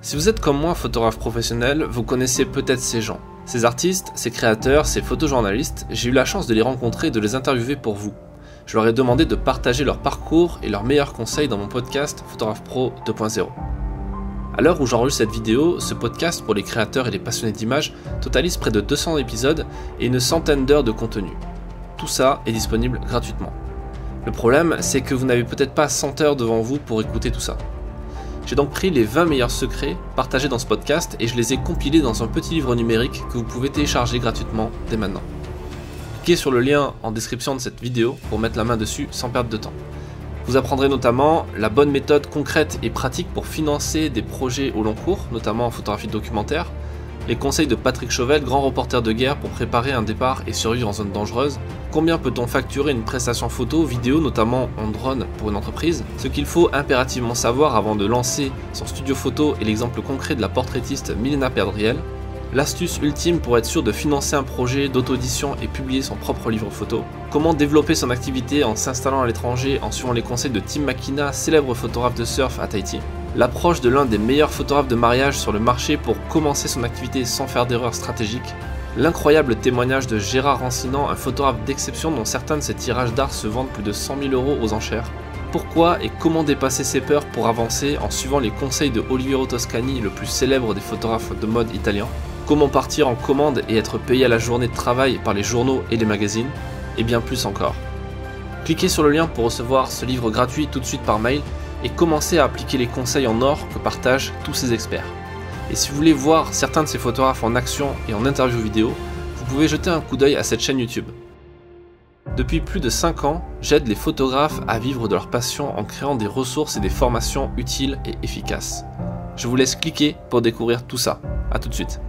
Si vous êtes comme moi photographe professionnel, vous connaissez peut-être ces gens. Ces artistes, ces créateurs, ces photojournalistes, j'ai eu la chance de les rencontrer et de les interviewer pour vous. Je leur ai demandé de partager leur parcours et leurs meilleurs conseils dans mon podcast Photographe Pro 2.0. À l'heure où j'enregistre cette vidéo, ce podcast pour les créateurs et les passionnés d'images totalise près de 200 épisodes et une centaine d'heures de contenu. Tout ça est disponible gratuitement. Le problème, c'est que vous n'avez peut-être pas 100 heures devant vous pour écouter tout ça. J'ai donc pris les 20 meilleurs secrets partagés dans ce podcast et je les ai compilés dans un petit livre numérique que vous pouvez télécharger gratuitement dès maintenant. Cliquez sur le lien en description de cette vidéo pour mettre la main dessus sans perdre de temps. Vous apprendrez notamment la bonne méthode concrète et pratique pour financer des projets au long cours, notamment en photographie documentaire, les conseils de Patrick Chauvel, grand reporter de guerre pour préparer un départ et survivre en zone dangereuse, combien peut-on facturer une prestation photo, vidéo, notamment en drone pour une entreprise, ce qu'il faut impérativement savoir avant de lancer son studio photo et l'exemple concret de la portraitiste Milena Perdriel, l'astuce ultime pour être sûr de financer un projet d'auto-édition et publier son propre livre photo, comment développer son activité en s'installant à l'étranger en suivant les conseils de Tim Makina, célèbre photographe de surf à Tahiti, l'approche de l'un des meilleurs photographes de mariage sur le marché pour commencer son activité sans faire d'erreurs stratégiques, l'incroyable témoignage de Gérard Rancinan, un photographe d'exception dont certains de ses tirages d'art se vendent plus de 100 000 € aux enchères, pourquoi et comment dépasser ses peurs pour avancer en suivant les conseils de Oliviero Toscani, le plus célèbre des photographes de mode italiens, comment partir en commande et être payé à la journée de travail par les journaux et les magazines, et bien plus encore. Cliquez sur le lien pour recevoir ce livre gratuit tout de suite par mail et commencez à appliquer les conseils en or que partagent tous ces experts. Et si vous voulez voir certains de ces photographes en action et en interview vidéo, vous pouvez jeter un coup d'œil à cette chaîne YouTube. Depuis plus de 5 ans, j'aide les photographes à vivre de leur passion en créant des ressources et des formations utiles et efficaces. Je vous laisse cliquer pour découvrir tout ça. A tout de suite.